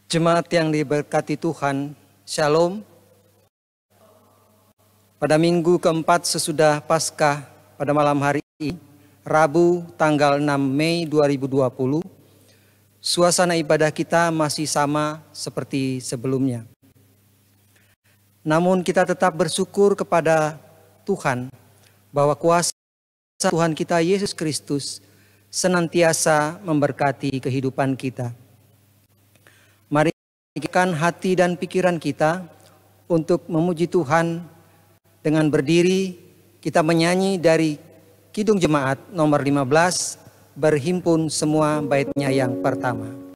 Jemaat yang diberkati Tuhan, Shalom. Pada minggu keempat sesudah Paskah pada malam hari ini, Rabu tanggal 6 Mei 2020, suasana ibadah kita masih sama seperti sebelumnya. Namun kita tetap bersyukur kepada Tuhan bahwa kuasa Tuhan kita Yesus Kristus senantiasa memberkati kehidupan kita. Mari kita hati dan pikiran kita untuk memuji Tuhan. Dengan berdiri kita menyanyi dari Kidung Jemaat nomor 15, berhimpun semua baitnya yang pertama.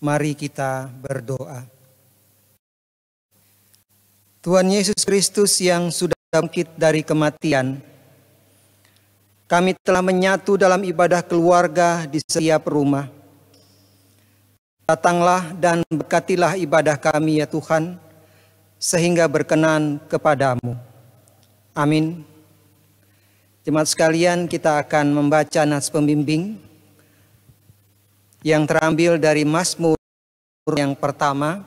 Mari kita berdoa. Tuhan Yesus Kristus yang sudah bangkit dari kematian, kami telah menyatu dalam ibadah keluarga di setiap rumah. Datanglah dan berkatilah ibadah kami ya Tuhan, sehingga berkenan kepadamu. Amin. Jemaat sekalian, kita akan membaca nas pembimbing yang terambil dari Mazmur yang pertama,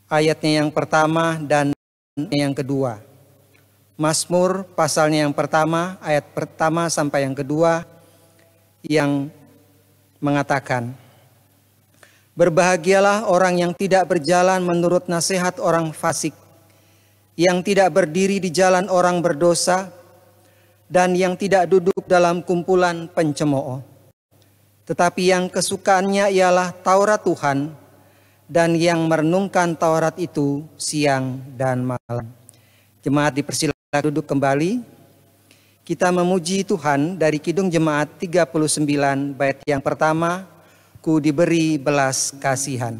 ayatnya yang pertama dan yang kedua. Mazmur pasalnya yang pertama, ayat pertama sampai yang kedua, yang mengatakan, berbahagialah orang yang tidak berjalan menurut nasihat orang fasik, yang tidak berdiri di jalan orang berdosa, dan yang tidak duduk dalam kumpulan pencemooh. Tetapi yang kesukaannya ialah Taurat Tuhan, dan yang merenungkan Taurat itu siang dan malam. Jemaat dipersilakan duduk kembali. Kita memuji Tuhan dari Kidung Jemaat 39 bait yang pertama, Ku diberi belas kasihan.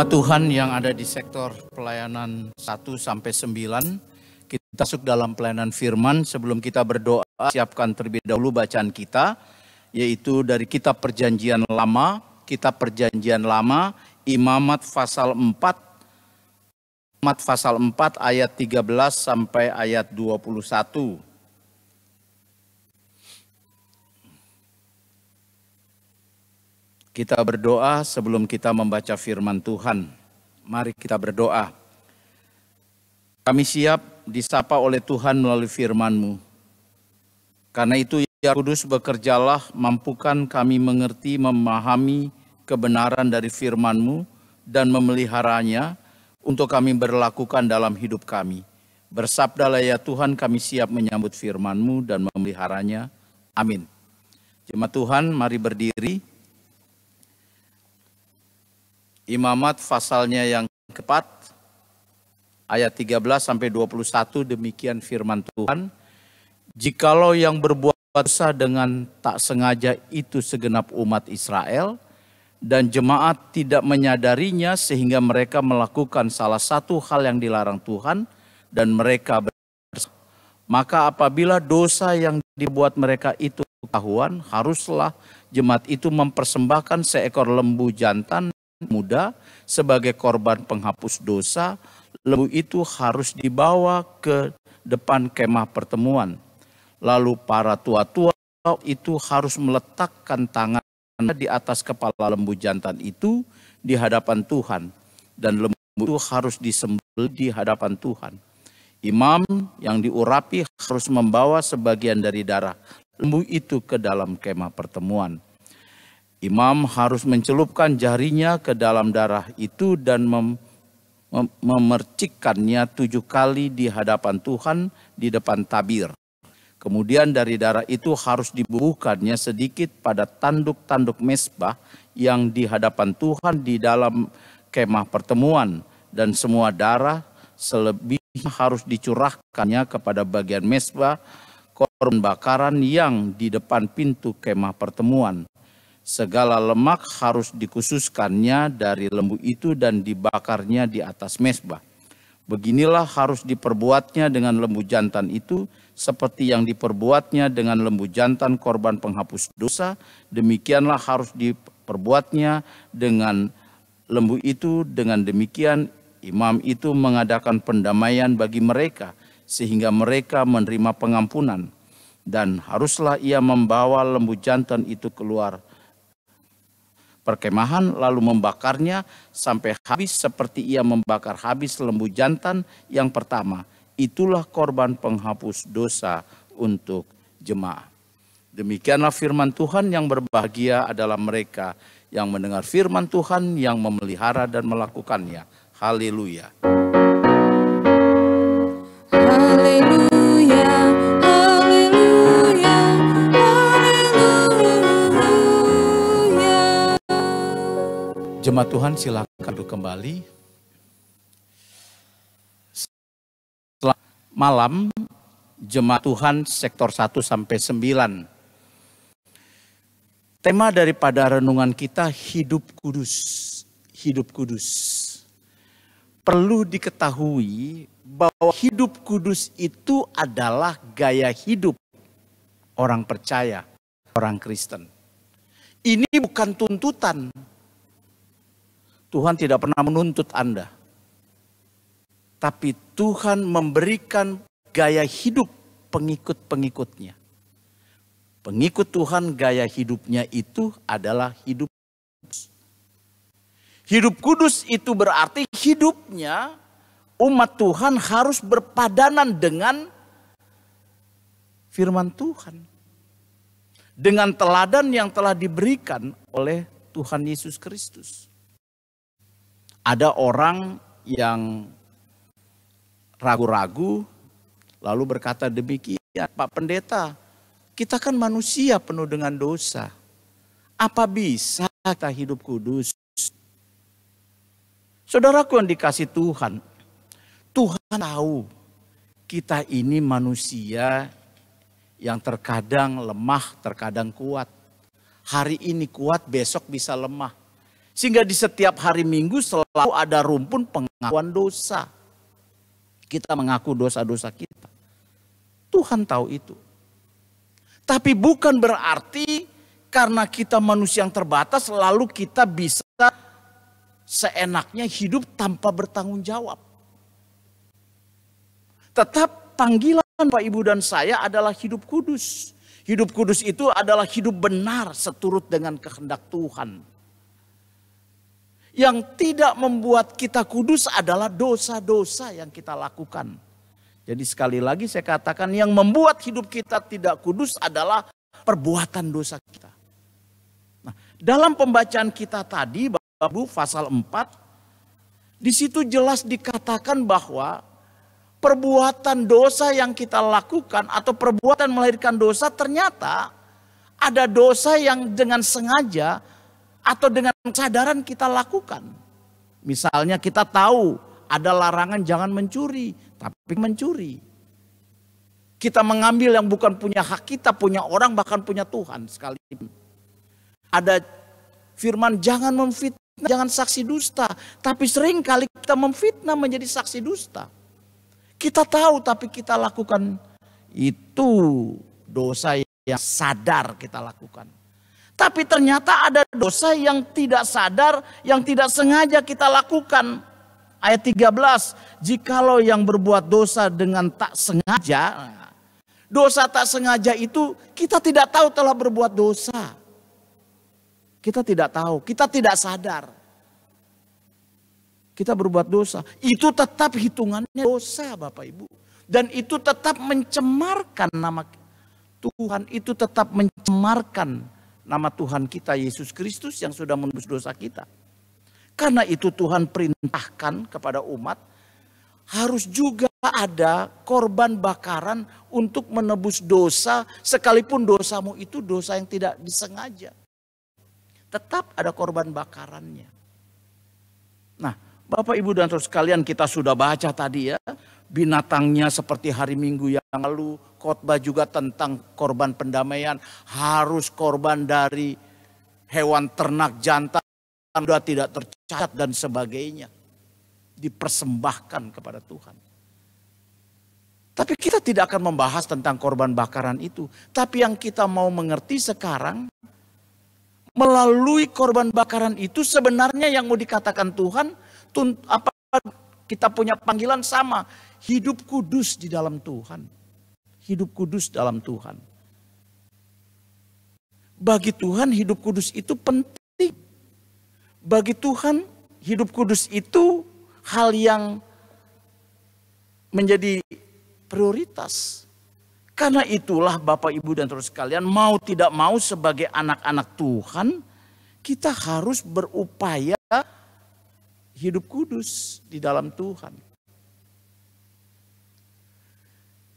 Tuhan yang ada di sektor pelayanan 1 sampai 9, kita masuk dalam pelayanan firman. Sebelum kita berdoa, siapkan terlebih dahulu bacaan kita, yaitu dari kitab Perjanjian Lama, Imamat pasal 4, ayat 13 sampai ayat 21. Kita berdoa sebelum kita membaca firman Tuhan. Mari kita berdoa. Kami siap disapa oleh Tuhan melalui firman-Mu. Karena itu ya Kudus bekerjalah, mampukan kami mengerti, memahami kebenaran dari firman-Mu dan memeliharanya untuk kami berlakukan dalam hidup kami. Bersabdalah ya Tuhan, kami siap menyambut firman-Mu dan memeliharanya. Amin. Jemaat Tuhan, mari berdiri. Imamat pasalnya yang keempat, ayat 13 sampai 21 demikian firman Tuhan. Jikalau yang berbuat dosa dengan tak sengaja itu segenap umat Israel, dan jemaat tidak menyadarinya sehingga mereka melakukan salah satu hal yang dilarang Tuhan dan mereka berdosa, maka apabila dosa yang dibuat mereka itu ketahuan, haruslah jemaat itu mempersembahkan seekor lembu jantan muda sebagai korban penghapus dosa. Lembu itu harus dibawa ke depan kemah pertemuan. Lalu para tua-tua itu harus meletakkan tangannya di atas kepala lembu jantan itu di hadapan Tuhan. Dan lembu itu harus disembelih di hadapan Tuhan. Imam yang diurapi harus membawa sebagian dari darah lembu itu ke dalam kemah pertemuan. Imam harus mencelupkan jarinya ke dalam darah itu dan memercikkannya 7 kali di hadapan Tuhan di depan tabir. Kemudian dari darah itu harus dibubuhkannya sedikit pada tanduk-tanduk mezbah yang di hadapan Tuhan di dalam kemah pertemuan. Dan semua darah selebihnya harus dicurahkannya kepada bagian mezbah korban bakaran yang di depan pintu kemah pertemuan. Segala lemak harus dikhususkannya dari lembu itu dan dibakarnya di atas mezbah. Beginilah harus diperbuatnya dengan lembu jantan itu, seperti yang diperbuatnya dengan lembu jantan korban penghapus dosa. Demikianlah harus diperbuatnya dengan lembu itu. Dengan demikian imam itu mengadakan pendamaian bagi mereka, sehingga mereka menerima pengampunan. Dan haruslah ia membawa lembu jantan itu keluar perkemahan lalu membakarnya sampai habis seperti ia membakar habis lembu jantan yang pertama. Itulah korban penghapus dosa untuk jemaah. Demikianlah firman Tuhan. Yang berbahagia adalah mereka yang mendengar firman Tuhan, yang memelihara dan melakukannya. Haleluya. Haleluya. Jemaat Tuhan silakan duduk kembali. Selamat malam Jemaat Tuhan sektor 1 sampai 9. Tema daripada renungan kita hidup kudus. Hidup kudus. Perlu diketahui bahwa hidup kudus itu adalah gaya hidup orang percaya, orang Kristen. Ini bukan tuntutan. Tuhan tidak pernah menuntut Anda. Tapi Tuhan memberikan gaya hidup pengikut-pengikutnya. Pengikut Tuhan gaya hidupnya itu adalah hidup kudus. Hidup kudus itu berarti hidupnya umat Tuhan harus berpadanan dengan firman Tuhan. Dengan teladan yang telah diberikan oleh Tuhan Yesus Kristus. Ada orang yang ragu-ragu lalu berkata demikian, Pak Pendeta, kita kan manusia penuh dengan dosa. Apa bisa kita hidup kudus? Saudaraku yang dikasih Tuhan, Tuhan tahu kita ini manusia yang terkadang lemah, terkadang kuat. Hari ini kuat, besok bisa lemah. Sehingga di setiap hari Minggu selalu ada rumpun pengakuan dosa. Kita mengaku dosa-dosa kita. Tuhan tahu itu. Tapi bukan berarti karena kita manusia yang terbatas lalu kita bisa seenaknya hidup tanpa bertanggung jawab. Tetap panggilan Bapak Ibu dan saya adalah hidup kudus. Hidup kudus itu adalah hidup benar seturut dengan kehendak Tuhan. Yang tidak membuat kita kudus adalah dosa-dosa yang kita lakukan. Jadi sekali lagi saya katakan yang membuat hidup kita tidak kudus adalah perbuatan dosa kita. Nah, dalam pembacaan kita tadi Bapak Ibu pasal 4, di situ jelas dikatakan bahwa perbuatan dosa yang kita lakukan atau perbuatan melahirkan dosa ternyata ada dosa yang dengan sengaja atau dengan kesadaran kita lakukan. Misalnya kita tahu Ada larangan jangan mencuri, tapi mencuri. Kita mengambil yang bukan punya hak kita, punya orang, bahkan punya Tuhan sekalipun. Ada firman jangan memfitnah, jangan saksi dusta. Tapi sering kali kita memfitnah menjadi saksi dusta. Kita tahu tapi kita lakukan. Itu dosa yang sadar kita lakukan. Tapi ternyata ada dosa yang tidak sadar, yang tidak sengaja kita lakukan. Ayat 13, jikalau yang berbuat dosa dengan tak sengaja, dosa tak sengaja itu kita tidak tahu telah berbuat dosa. Kita tidak tahu, kita tidak sadar. Kita berbuat dosa, itu tetap hitungannya dosa Bapak Ibu. Dan itu tetap mencemarkan nama Tuhan, itu tetap mencemarkan nama Tuhan kita Yesus Kristus yang sudah menebus dosa kita. Karena itu Tuhan perintahkan kepada umat harus juga ada korban bakaran untuk menebus dosa, sekalipun dosamu itu dosa yang tidak disengaja. Tetap ada korban bakarannya. Nah, Bapak Ibu dan Saudara sekalian, kita sudah baca tadi ya, binatangnya seperti hari Minggu yang lalu, khotbah juga tentang korban pendamaian, harus korban dari hewan ternak jantan sudah tidak tercatat dan sebagainya, dipersembahkan kepada Tuhan. Tapi kita tidak akan membahas tentang korban bakaran itu, tapi yang kita mau mengerti sekarang, melalui korban bakaran itu sebenarnya yang mau dikatakan Tuhan, apa kita punya panggilan sama, hidup kudus di dalam Tuhan. Hidup kudus dalam Tuhan. Bagi Tuhan hidup kudus itu penting. Bagi Tuhan hidup kudus itu hal yang menjadi prioritas. Karena itulah Bapak Ibu dan Saudara sekalian, mau tidak mau sebagai anak-anak Tuhan, kita harus berupaya hidup kudus di dalam Tuhan.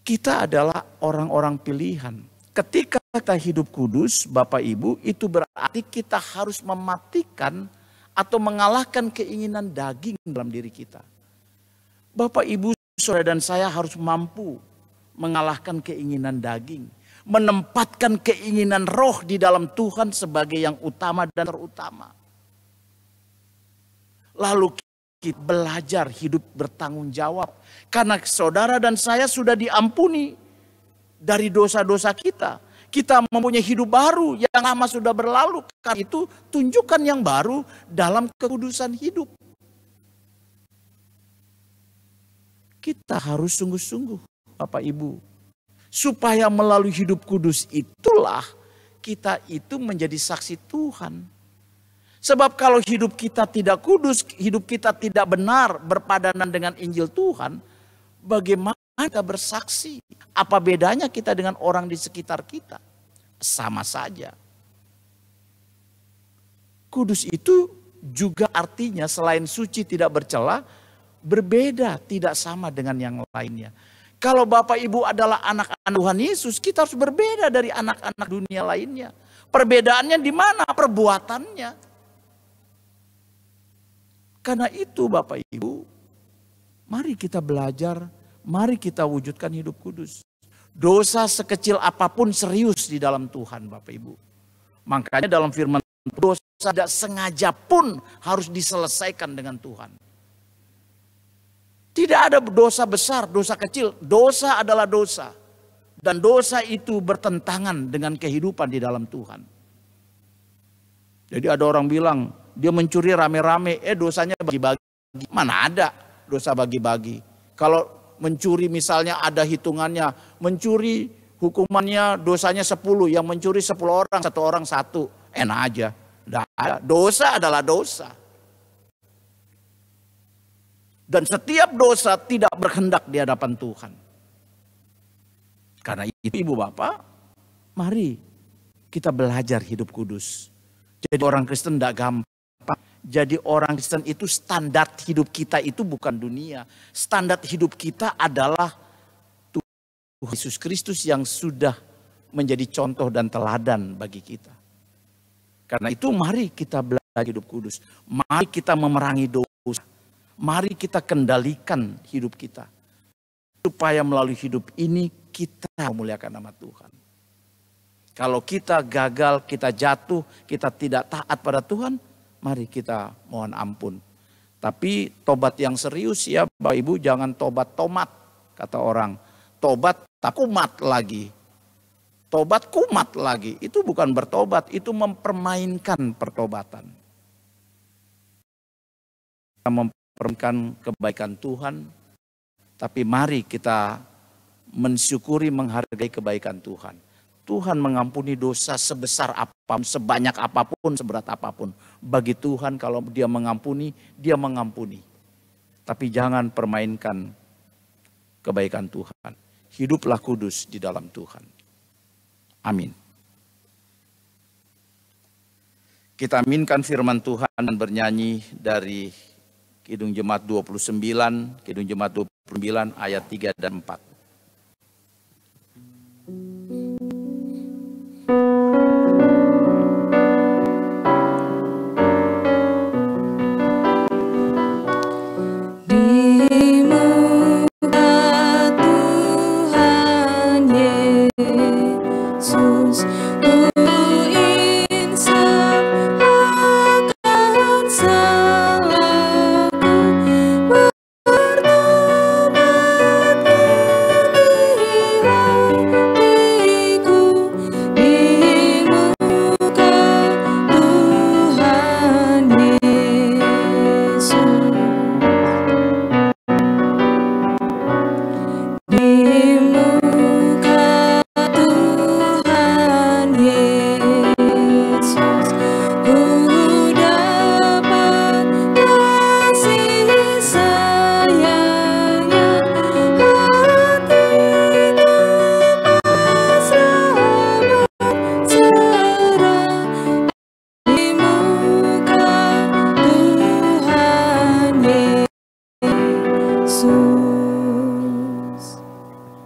Kita adalah orang-orang pilihan. Ketika kita hidup kudus, Bapak Ibu, itu berarti kita harus mematikan atau mengalahkan keinginan daging dalam diri kita. Bapak Ibu, saudara dan saya harus mampu mengalahkan keinginan daging. Menempatkan keinginan roh di dalam Tuhan sebagai yang utama dan terutama. Lalu kita belajar hidup bertanggung jawab. Karena saudara dan saya sudah diampuni dari dosa-dosa kita. Kita mempunyai hidup baru, yang lama sudah berlalu. Karena itu tunjukkan yang baru dalam kekudusan hidup. Kita harus sungguh-sungguh Bapak Ibu. Supaya melalui hidup kudus itulah kita itu menjadi saksi Tuhan. Sebab kalau hidup kita tidak kudus, hidup kita tidak benar berpadanan dengan Injil Tuhan, bagaimana kita bersaksi? Apa bedanya kita dengan orang di sekitar kita? Sama saja. Kudus itu juga artinya selain suci tidak bercela, berbeda, tidak sama dengan yang lainnya. Kalau Bapak Ibu adalah anak-anak Tuhan Yesus, kita harus berbeda dari anak-anak dunia lainnya. Perbedaannya di mana? Perbuatannya. Karena itu Bapak Ibu, mari kita belajar, mari kita wujudkan hidup kudus. Dosa sekecil apapun serius di dalam Tuhan Bapak Ibu. Makanya dalam firman dosa tidak sengaja pun harus diselesaikan dengan Tuhan. Tidak ada dosa besar, dosa kecil. Dosa adalah dosa. Dan dosa itu bertentangan dengan kehidupan di dalam Tuhan. Jadi ada orang bilang, dia mencuri rame-rame, dosanya bagi-bagi. Mana ada dosa bagi-bagi. Kalau mencuri misalnya ada hitungannya. Mencuri hukumannya dosanya 10. Yang mencuri 10 orang, 1 orang 1. Enak aja. Tidak ada. Dosa adalah dosa. Dan setiap dosa tidak berkehendak di hadapan Tuhan. Karena itu Ibu Bapak, mari kita belajar hidup kudus. Jadi orang Kristen tidak gampang. Jadi orang Kristen itu standar hidup kita itu bukan dunia. Standar hidup kita adalah Tuhan Yesus Kristus yang sudah menjadi contoh dan teladan bagi kita. Karena itu mari kita belajar hidup kudus. Mari kita memerangi dosa. Mari kita kendalikan hidup kita. Supaya melalui hidup ini kita memuliakan nama Tuhan. Kalau kita gagal, kita jatuh, kita tidak taat pada Tuhan, mari kita mohon ampun. Tapi tobat yang serius ya Bapak Ibu, jangan tobat tomat, kata orang. Tobat tak kumat lagi. Tobat kumat lagi, itu bukan bertobat, itu mempermainkan pertobatan. Kita mempermainkan kebaikan Tuhan, tapi mari kita mensyukuri, menghargai kebaikan Tuhan. Tuhan mengampuni dosa sebesar apapun, sebanyak apapun, seberat apapun. Bagi Tuhan kalau dia mengampuni, dia mengampuni. Tapi jangan permainkan kebaikan Tuhan. Hiduplah kudus di dalam Tuhan. Amin. Kita aminkan firman Tuhan dan bernyanyi dari Kidung Jemaat 29, Kidung Jemaat 29 ayat 3 dan 4.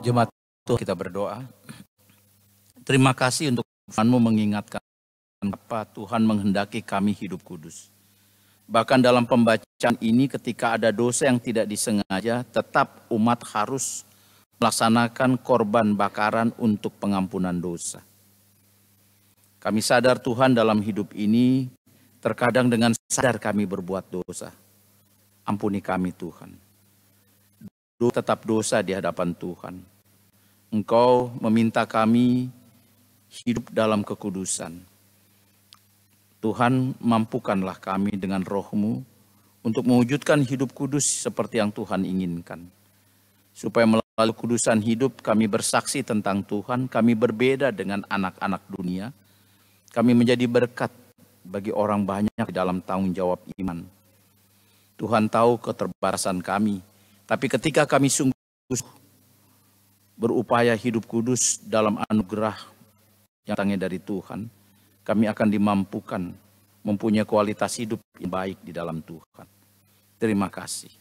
Jemaat Tuhan, kita berdoa. Terima kasih untuk Tuhan-Mu mengingatkan apa Tuhan menghendaki kami hidup kudus. Bahkan dalam pembacaan ini ketika ada dosa yang tidak disengaja, tetap umat harus melaksanakan korban bakaran untuk pengampunan dosa. Kami sadar Tuhan dalam hidup ini terkadang dengan sadar kami berbuat dosa. Ampuni kami Tuhan. Tetap dosa di hadapan Tuhan. Engkau meminta kami hidup dalam kekudusan. Tuhan, mampukanlah kami dengan roh-Mu untuk mewujudkan hidup kudus seperti yang Tuhan inginkan. Supaya melalui kudusan hidup kami bersaksi tentang Tuhan, kami berbeda dengan anak-anak dunia. Kami menjadi berkat bagi orang banyak di dalam tanggung jawab iman. Tuhan tahu keterbatasan kami. Tapi ketika kami sungguh berupaya hidup kudus dalam anugerah yang datangnya dari Tuhan, kami akan dimampukan mempunyai kualitas hidup yang baik di dalam Tuhan. Terima kasih.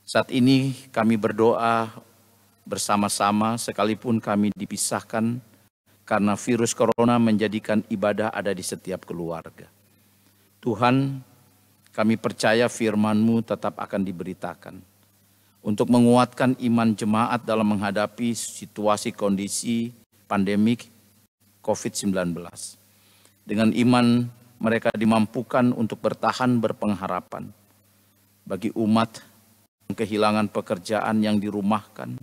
Saat ini kami berdoa bersama-sama sekalipun kami dipisahkan karena virus corona menjadikan ibadah ada di setiap keluarga. Tuhan, kami percaya firman-Mu tetap akan diberitakan untuk menguatkan iman jemaat dalam menghadapi situasi kondisi pandemik COVID-19. Dengan iman mereka dimampukan untuk bertahan berpengharapan. Bagi umat yang kehilangan pekerjaan, yang dirumahkan,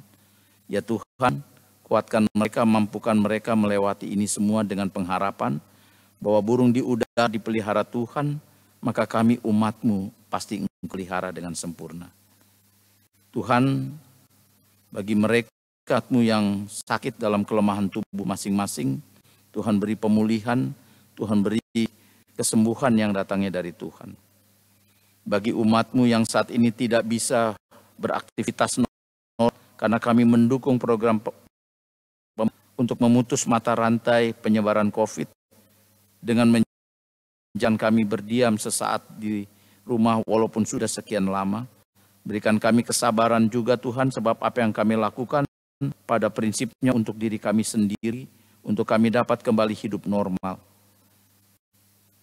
ya Tuhan, kuatkan mereka, mampukan mereka melewati ini semua dengan pengharapan bahwa burung di udara dipelihara Tuhan, maka kami umat-Mu pasti Engkau pelihara dengan sempurna. Tuhan, bagi mereka-Mu yang sakit dalam kelemahan tubuh masing-masing, Tuhan beri pemulihan, Tuhan beri kesembuhan yang datangnya dari Tuhan. Bagi umat-Mu yang saat ini tidak bisa beraktivitas normal, karena kami mendukung program untuk memutus mata rantai penyebaran COVID, dengan menjanjikan kami berdiam sesaat di rumah walaupun sudah sekian lama. Berikan kami kesabaran juga Tuhan, sebab apa yang kami lakukan pada prinsipnya untuk diri kami sendiri, untuk kami dapat kembali hidup normal.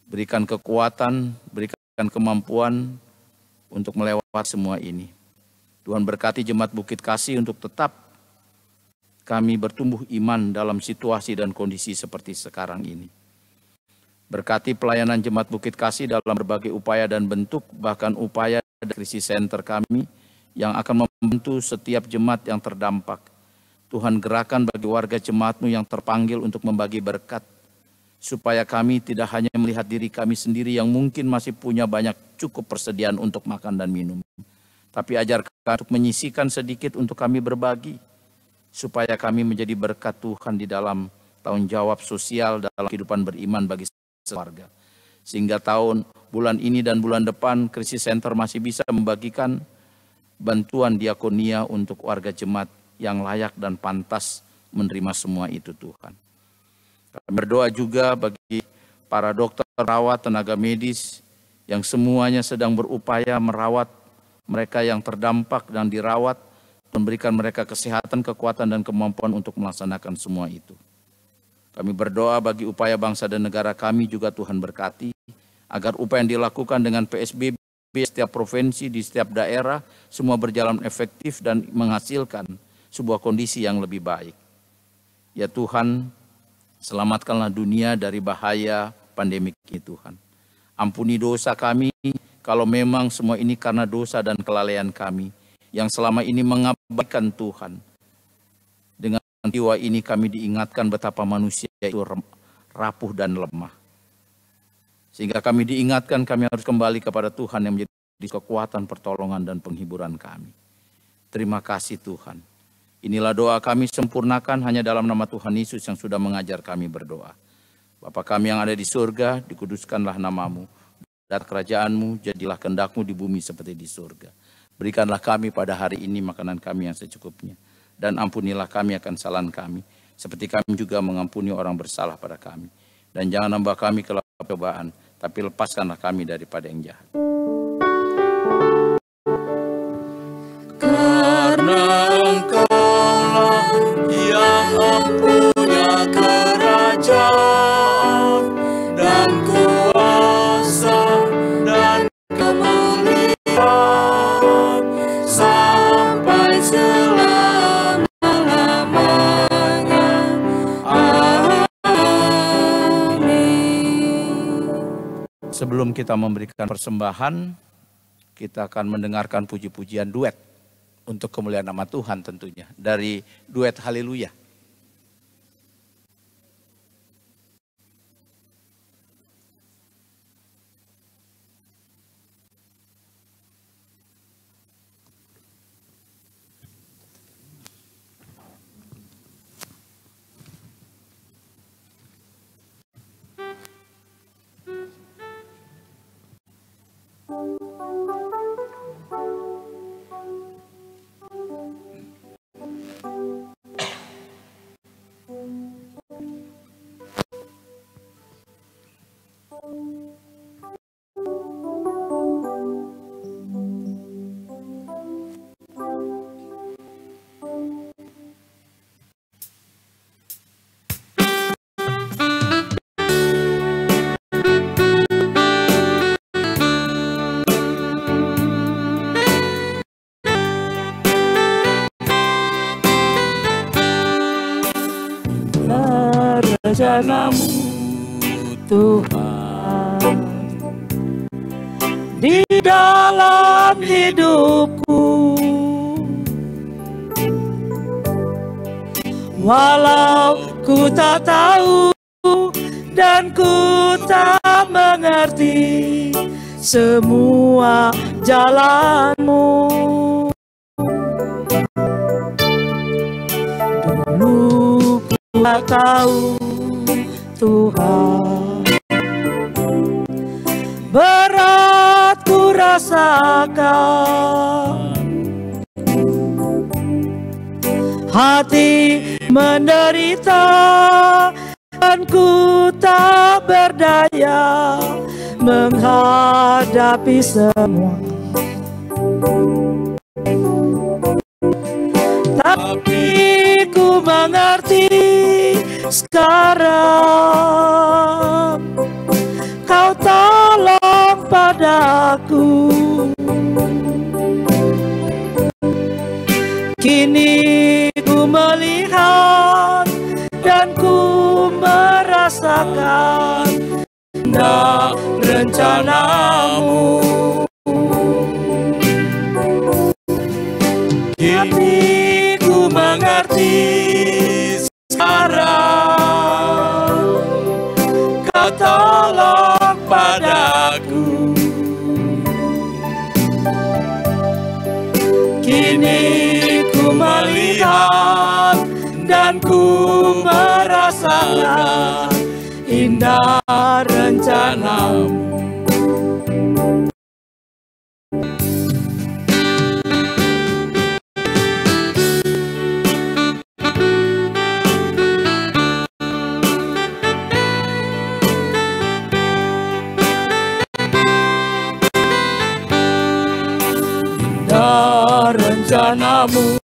Berikan kekuatan, berikan kemampuan untuk melewati semua ini. Tuhan berkati Jemaat Bukit Kasih untuk tetap kami bertumbuh iman dalam situasi dan kondisi seperti sekarang ini. Berkati pelayanan Jemaat Bukit Kasih dalam berbagai upaya dan bentuk, bahkan upaya dari krisis center kami yang akan membantu setiap jemaat yang terdampak. Tuhan gerakan bagi warga jemaat-Mu yang terpanggil untuk membagi berkat, supaya kami tidak hanya melihat diri kami sendiri yang mungkin masih punya banyak cukup persediaan untuk makan dan minum, tapi ajar kami untuk menyisihkan sedikit untuk kami berbagi, supaya kami menjadi berkat Tuhan di dalam tanggung jawab sosial dalam kehidupan beriman bagi keluarga. Sehingga bulan ini dan bulan depan krisis center masih bisa membagikan bantuan diakonia untuk warga jemaat yang layak dan pantas menerima semua itu Tuhan. Kami berdoa juga bagi para dokter, perawat, tenaga medis yang semuanya sedang berupaya merawat mereka yang terdampak dan dirawat, memberikan mereka kesehatan, kekuatan, dan kemampuan untuk melaksanakan semua itu. Kami berdoa bagi upaya bangsa dan negara kami juga Tuhan berkati, agar upaya yang dilakukan dengan PSBB setiap provinsi, di setiap daerah, semua berjalan efektif dan menghasilkan sebuah kondisi yang lebih baik. Ya Tuhan, selamatkanlah dunia dari bahaya pandemik ini Tuhan. Ampuni dosa kami kalau memang semua ini karena dosa dan kelalaian kami yang selama ini mengabaikan Tuhan. Dengan jiwa ini kami diingatkan betapa manusia itu rapuh dan lemah. Sehingga kami diingatkan kami harus kembali kepada Tuhan yang menjadi kekuatan, pertolongan, dan penghiburan kami. Terima kasih Tuhan. Inilah doa kami, sempurnakan hanya dalam nama Tuhan Yesus yang sudah mengajar kami berdoa. Bapa kami yang ada di surga, dikuduskanlah namamu. Datang kerajaan-Mu, jadilah kehendak-Mu di bumi seperti di surga. Berikanlah kami pada hari ini makanan kami yang secukupnya. Dan ampunilah kami akan kesalahan kami, seperti kami juga mengampuni orang bersalah pada kami. Dan jangan membawa kami ke dalam cobaan, tapi lepaskanlah kami daripada yang jahat. Karena Engkaulah yang mempunyai kerajaan dan kuasa dan kemuliaan sampai selama-lamanya. Amin. Sebelum kita memberikan persembahan, kita akan mendengarkan puji-pujian duet untuk kemuliaan nama Tuhan tentunya, dari duet Haleluya. Rencana-Mu Tuhan di dalam hidupku, walau ku tak tahu dan ku tak mengerti semua jalan-Mu. Dulu ku tak tahu Tuhan, berat ku rasakan, hati menderita dan ku tak berdaya menghadapi semua. Tapi ku mengerti sekarang, Kau tolong padaku Kini ku melihat dan ku merasakan indah rencanamu. Kini ku mengerti sekarang, Kau tolong padaku. Kini ku melihat dan ku merasakan indah rencanamu. Indah rencanamu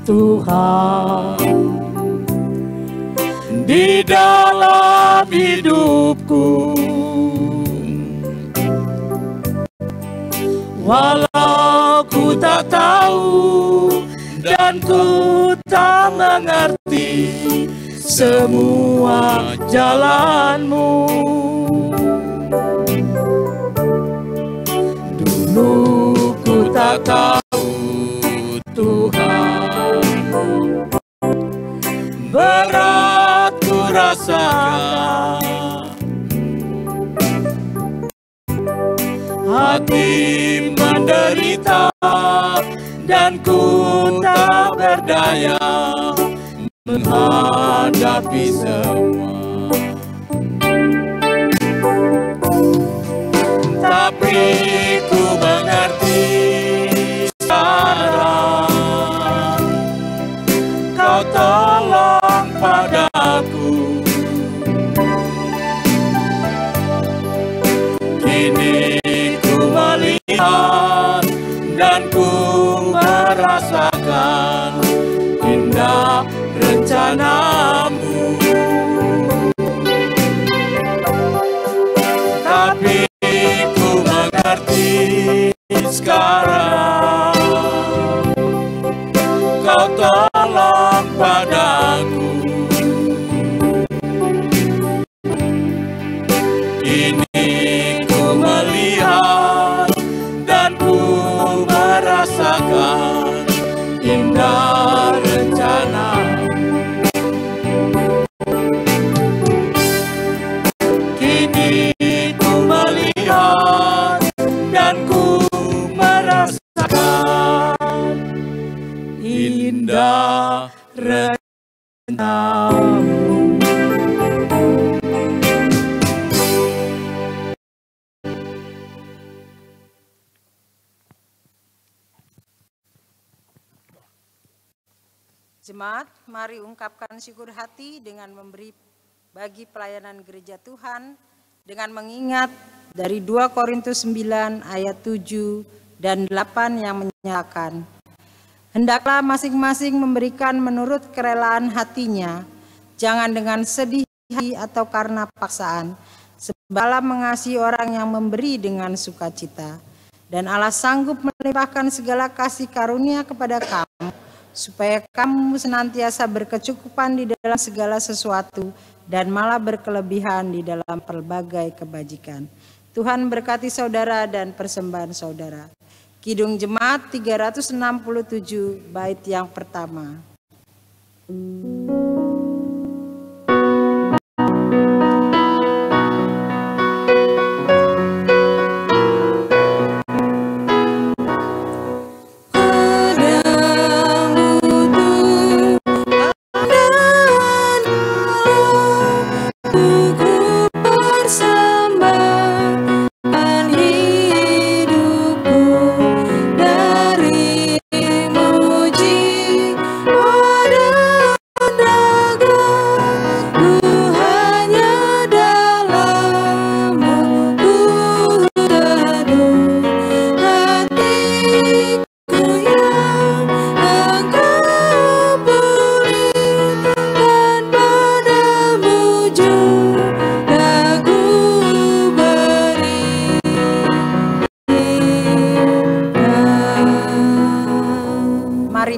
Tuhan di dalam hidupku, walau ku tak tahu dan ku tak mengerti semua jalanmu. Dulu ku tak tahu Tuhan, berat ku rasakan, hati menderita dan ku tak berdaya menghadapi semua. Tapi ku mengerti sekarang, Kau tolong padaku. Kini ku melihat dan ku merasakan indah rencanamu. Tapi ku mengerti sekarang, Kau tolong padaku. Kini ku melihat dan ku merasakan indah rencanamu. Kini ku melihat dan ku merasakan indah rencanamu. Jemaat, mari ungkapkan syukur hati dengan memberi bagi pelayanan gereja Tuhan dengan mengingat dari 2 Korintus 9 ayat 7 dan 8 yang menyatakan, hendaklah masing-masing memberikan menurut kerelaan hatinya, jangan dengan sedih hati atau karena paksaan, sebab Allah mengasihi orang yang memberi dengan sukacita. Dan Allah sanggup melimpahkan segala kasih karunia kepada kamu, supaya kamu senantiasa berkecukupan di dalam segala sesuatu dan malah berkelebihan di dalam pelbagai kebajikan. Tuhan berkati saudara dan persembahan saudara. Kidung Jemaat 367 bait yang pertama.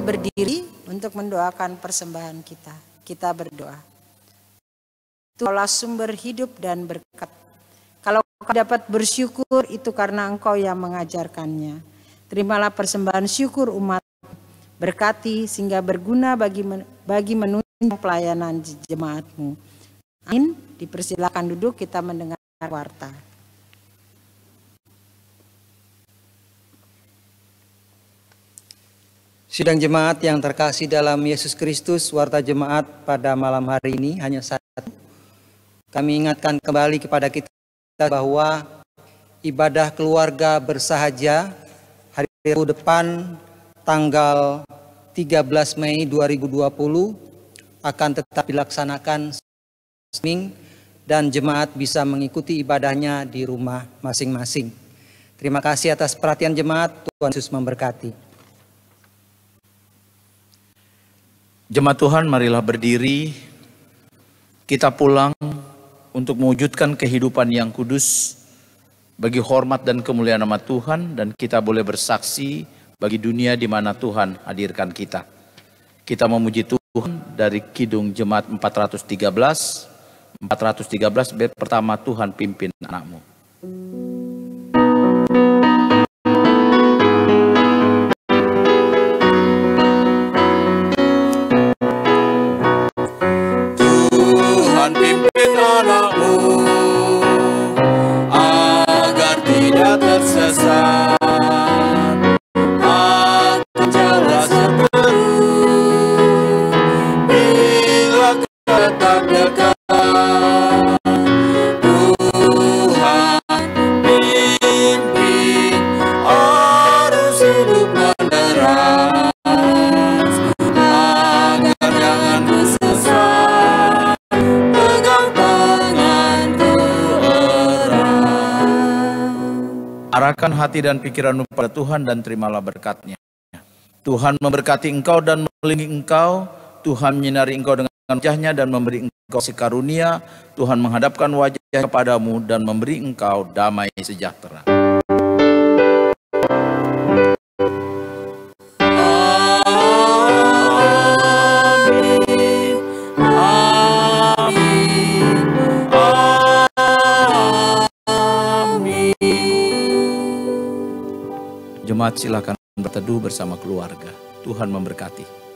berdiri untuk mendoakan persembahan kita. Kita berdoa. Tuhanlah sumber hidup dan berkat. Kalau kau dapat bersyukur, itu karena Engkau yang mengajarkannya. Terimalah persembahan syukur umat, berkati sehingga berguna bagi menunjang pelayanan jemaat-Mu. Amin. Dipersilakan duduk, kita mendengar warta. Sidang jemaat yang terkasih dalam Yesus Kristus, warta jemaat pada malam hari ini hanya satu. Kami ingatkan kembali kepada kita bahwa ibadah keluarga bersahaja hari Rabu depan tanggal 13 Mei 2020 akan tetap dilaksanakan streaming dan jemaat bisa mengikuti ibadahnya di rumah masing-masing. Terima kasih atas perhatian jemaat, Tuhan Yesus memberkati. Jemaat Tuhan, marilah berdiri. Kita pulang untuk mewujudkan kehidupan yang kudus bagi hormat dan kemuliaan nama Tuhan, dan kita boleh bersaksi bagi dunia di mana Tuhan hadirkan kita. Kita memuji Tuhan dari Kidung Jemaat 413 bait pertama, Tuhan pimpin anakmu. Tuhan pimpin anakmu agar tidak tersesat, akan jelas seteru bila tetap dekat. Tuhan pimpin arus hidup menderas, agar jangan tersesat. Pegang tanganku erat. Arahkan hati dan pikiranmu pada Tuhan dan terimalah berkat-Nya. Tuhan memberkati engkau dan melindungi engkau. Tuhan menyinari engkau dengan wajah-Nya dan memberi engkau kasih karunia. Tuhan menghadapkan wajah kepadamu dan memberi engkau damai sejahtera. Amin, amin, amin. Jemaat silakan berteduh bersama keluarga. Tuhan memberkati.